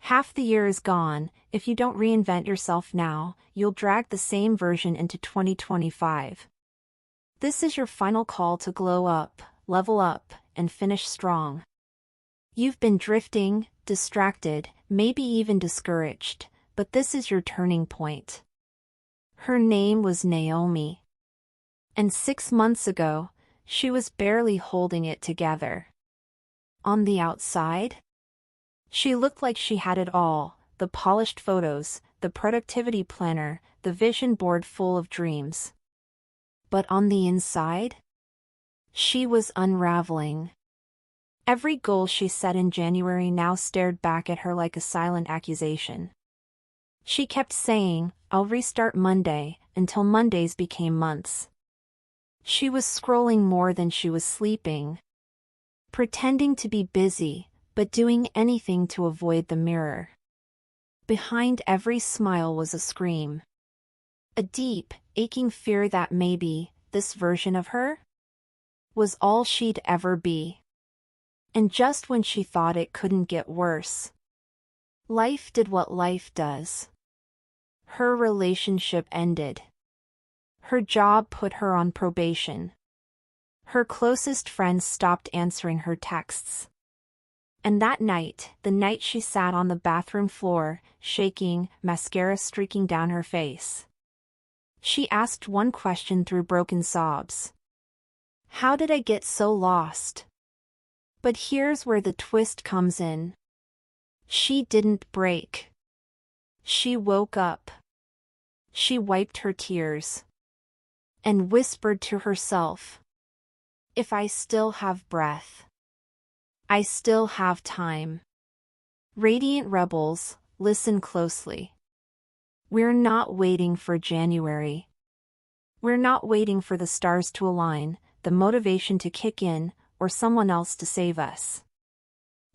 Half the year is gone. If you don't reinvent yourself now, you'll drag the same version into 2025. This is your final call to glow up, level up, and finish strong. You've been drifting, distracted, maybe even discouraged, but this is your turning point. Her name was Naomi. And 6 months ago, she was barely holding it together. On the outside, she looked like she had it all: the polished photos, the productivity planner, the vision board full of dreams. But on the inside, she was unraveling. Every goal she set in January now stared back at her like a silent accusation. She kept saying, "I'll restart Monday," until Mondays became months. She was scrolling more than she was sleeping, pretending to be busy, but doing anything to avoid the mirror. Behind every smile was a scream. A deep, aching fear that maybe this version of her was all she'd ever be. And just when she thought it couldn't get worse, life did what life does. Her relationship ended. Her job put her on probation. Her closest friends stopped answering her texts. And that night, the night she sat on the bathroom floor, shaking, mascara streaking down her face, she asked one question through broken sobs. How did I get so lost? But here's where the twist comes in. She didn't break. She woke up. She wiped her tears and whispered to herself, "If I still have breath, I still have time." Radiant Rebels, listen closely. We're not waiting for January. We're not waiting for the stars to align, the motivation to kick in, or someone else to save us.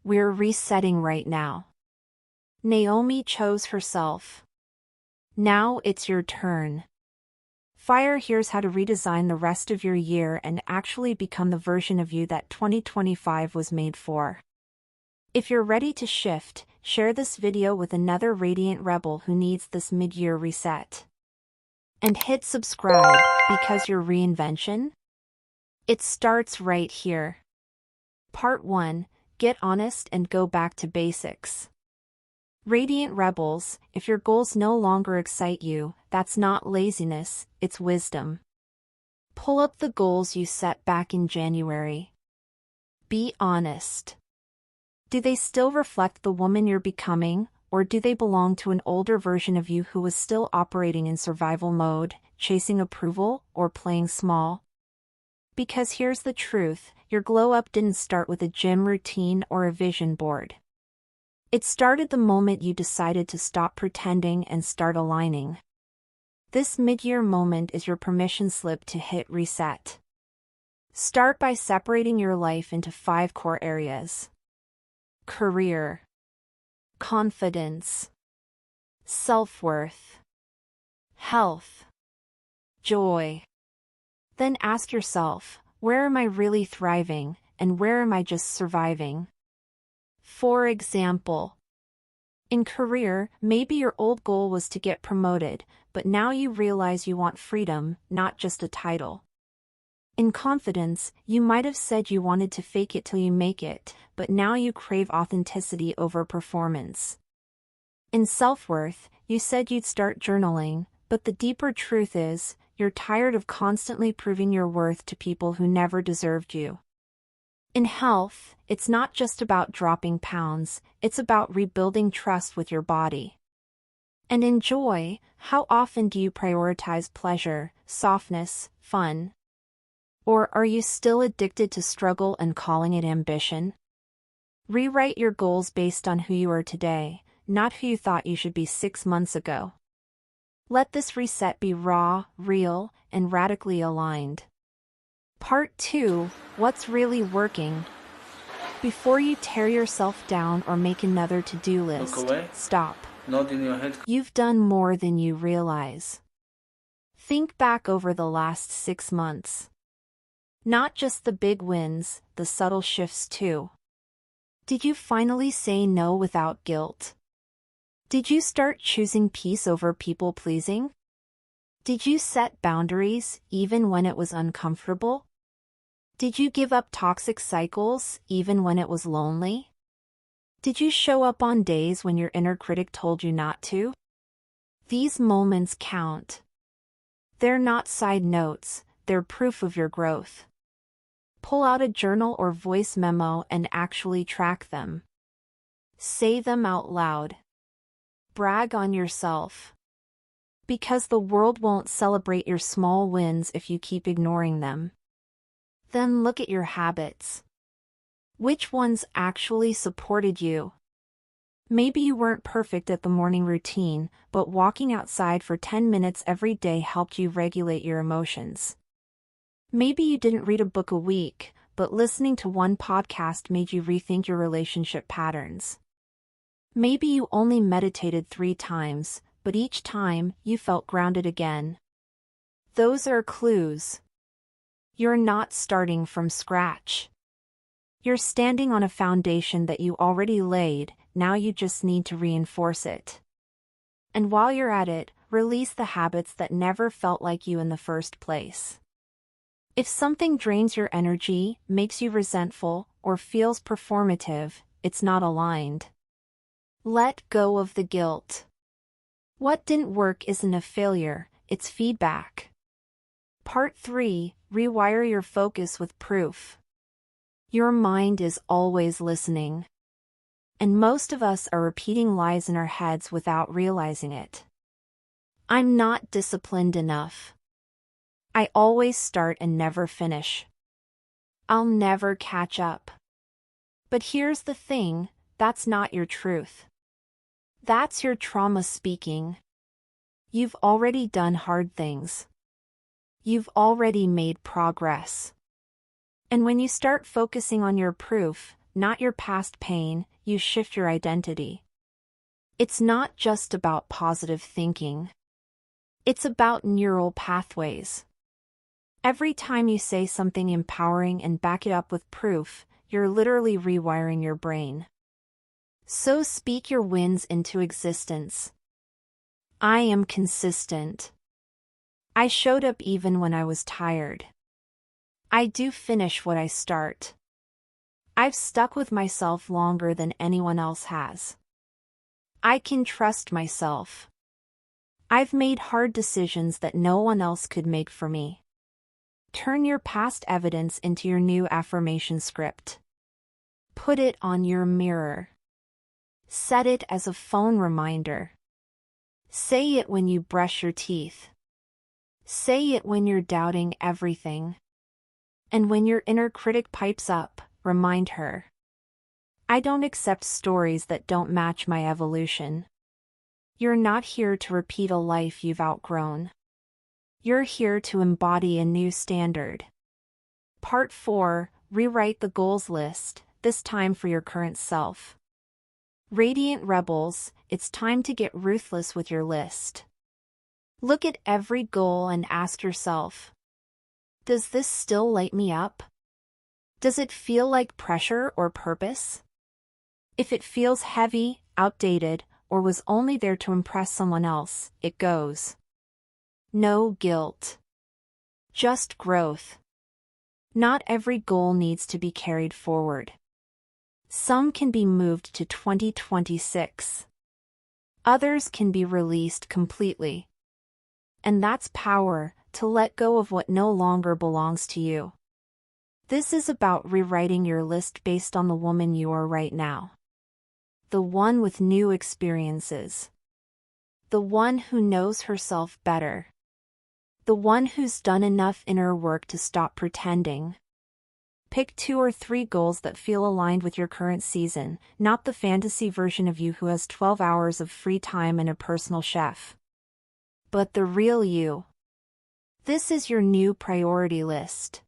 We're resetting right now. Naomi chose herself. Now it's your turn. Fire, here's how to redesign the rest of your year and actually become the version of you that 2025 was made for. If you're ready to shift, share this video with another Radiant Rebel who needs this mid-year reset. And hit subscribe, because your reinvention, it starts right here. Part 1. Get honest and go back to basics. Radiant Rebels, if your goals no longer excite you, that's not laziness, it's wisdom. Pull up the goals you set back in January. Be honest. Do they still reflect the woman you're becoming, or do they belong to an older version of you who was still operating in survival mode, chasing approval, or playing small? Because here's the truth, your glow-up didn't start with a gym routine or a vision board. It started the moment you decided to stop pretending and start aligning. This mid-year moment is your permission slip to hit reset. Start by separating your life into 5 core areas: career, confidence, self-worth, health, joy. Then ask yourself, where am I really thriving, and where am I just surviving? For example, in career, maybe your old goal was to get promoted, but now you realize you want freedom, not just a title. In confidence, you might have said you wanted to fake it till you make it, but now you crave authenticity over performance. In self-worth, you said you'd start journaling, but the deeper truth is, you're tired of constantly proving your worth to people who never deserved you. In health, it's not just about dropping pounds, it's about rebuilding trust with your body. And in joy, how often do you prioritize pleasure, softness, fun? Or are you still addicted to struggle and calling it ambition? Rewrite your goals based on who you are today, not who you thought you should be 6 months ago. Let this reset be raw, real, and radically aligned. Part 2. What's really working? Before you tear yourself down or make another to-do list, stop. Not in your head. You've done more than you realize. Think back over the last 6 months. Not just the big wins, the subtle shifts too. Did you finally say no without guilt? Did you start choosing peace over people-pleasing? Did you set boundaries even when it was uncomfortable? Did you give up toxic cycles even when it was lonely? Did you show up on days when your inner critic told you not to? These moments count. They're not side notes, they're proof of your growth. Pull out a journal or voice memo and actually track them. Say them out loud. Brag on yourself. Because the world won't celebrate your small wins if you keep ignoring them. Then look at your habits. Which ones actually supported you? Maybe you weren't perfect at the morning routine, but walking outside for 10 minutes every day helped you regulate your emotions. Maybe you didn't read a book a week, but listening to one podcast made you rethink your relationship patterns. Maybe you only meditated 3 times, but each time you felt grounded again. Those are clues. You're not starting from scratch. You're standing on a foundation that you already laid, now you just need to reinforce it. And while you're at it, release the habits that never felt like you in the first place. If something drains your energy, makes you resentful, or feels performative, it's not aligned. Let go of the guilt. What didn't work isn't a failure, it's feedback. Part 3. Rewire your focus with proof. Your mind is always listening. And most of us are repeating lies in our heads without realizing it. I'm not disciplined enough. I always start and never finish. I'll never catch up. But here's the thing, that's not your truth. That's your trauma speaking. You've already done hard things. You've already made progress. And when you start focusing on your proof, not your past pain, you shift your identity. It's not just about positive thinking. It's about neural pathways. Every time you say something empowering and back it up with proof, you're literally rewiring your brain. So speak your wins into existence. I am consistent. I showed up even when I was tired. I do finish what I start. I've stuck with myself longer than anyone else has. I can trust myself. I've made hard decisions that no one else could make for me. Turn your past evidence into your new affirmation script. Put it on your mirror. Set it as a phone reminder. Say it when you brush your teeth. Say it when you're doubting everything. And when your inner critic pipes up, remind her. I don't accept stories that don't match my evolution. You're not here to repeat a life you've outgrown. You're here to embody a new standard. Part 4. Rewrite the goals list, this time for your current self. Radiant Rebels, it's time to get ruthless with your list. Look at every goal and ask yourself, does this still light me up? Does it feel like pressure or purpose? If it feels heavy, outdated, or was only there to impress someone else, it goes. No guilt. Just growth. Not every goal needs to be carried forward. Some can be moved to 2026. Others can be released completely. And that's power, to let go of what no longer belongs to you. This is about rewriting your list based on the woman you are right now. The one with new experiences. The one who knows herself better. The one who's done enough inner work to stop pretending. Pick 2 or 3 goals that feel aligned with your current season, not the fantasy version of you who has 12 hours of free time and a personal chef. But the real you. This is your new priority list.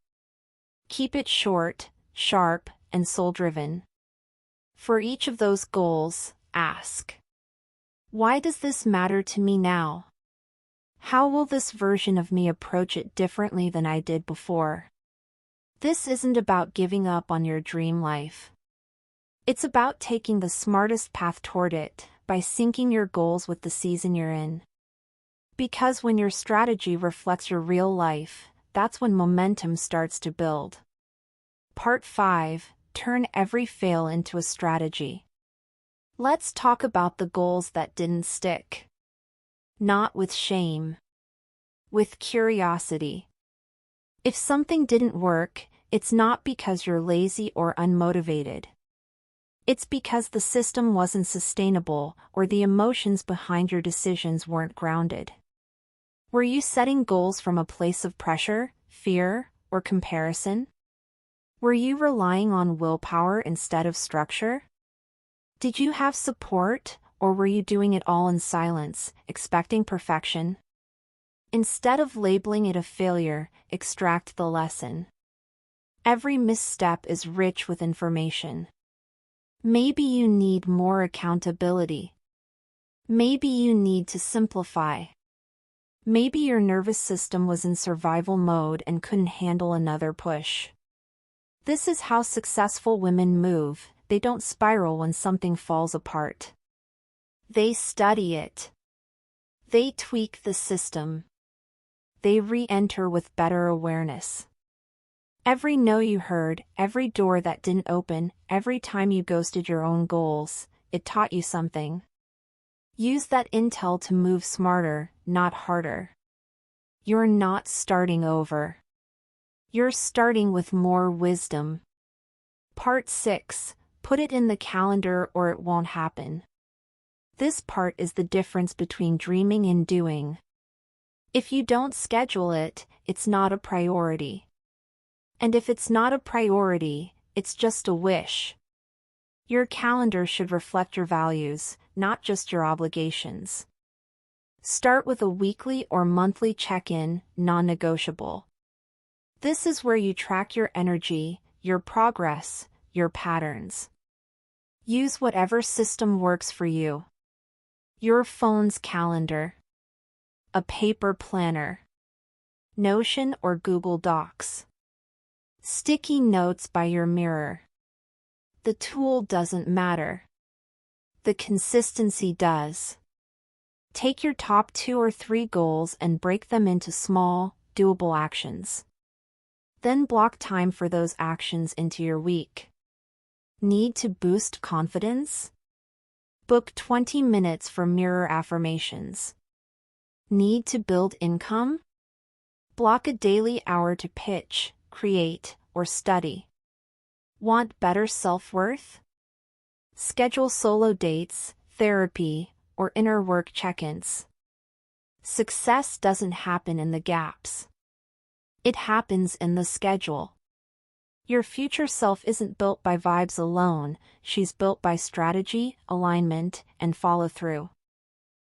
Keep it short, sharp, and soul-driven. For each of those goals, ask, why does this matter to me now? How will this version of me approach it differently than I did before? This isn't about giving up on your dream life. It's about taking the smartest path toward it, by syncing your goals with the season you're in. Because when your strategy reflects your real life, that's when momentum starts to build. Part 5. Turn every fail into a strategy. Let's talk about the goals that didn't stick. Not with shame. With curiosity. If something didn't work, it's not because you're lazy or unmotivated. It's because the system wasn't sustainable or the emotions behind your decisions weren't grounded. Were you setting goals from a place of pressure, fear, or comparison? Were you relying on willpower instead of structure? Did you have support, or were you doing it all in silence, expecting perfection? Instead of labeling it a failure, extract the lesson. Every misstep is rich with information. Maybe you need more accountability. Maybe you need to simplify. Maybe your nervous system was in survival mode and couldn't handle another push. This is how successful women move. They don't spiral when something falls apart. They study it. They tweak the system. They re-enter with better awareness. Every no you heard, every door that didn't open, every time you ghosted your own goals, it taught you something. Use that intel to move smarter, not harder. You're not starting over. You're starting with more wisdom. Part 6. Put it in the calendar or it won't happen. This part is the difference between dreaming and doing. If you don't schedule it, it's not a priority. And if it's not a priority, it's just a wish. Your calendar should reflect your values, not just your obligations. Start with a weekly or monthly check-in, non-negotiable. This is where you track your energy, your progress, your patterns. Use whatever system works for you. Your phone's calendar. A paper planner. Notion or Google Docs. Sticky notes by your mirror. The tool doesn't matter. The consistency does. Take your top 2 or 3 goals and break them into small, doable actions. Then block time for those actions into your week. Need to boost confidence? Book 20 minutes for mirror affirmations. Need to build income? Block a daily hour to pitch, create, or study. Want better self-worth? Schedule solo dates, therapy, or inner work check-ins. Success doesn't happen in the gaps. It happens in the schedule. Your future self isn't built by vibes alone, she's built by strategy, alignment, and follow-through.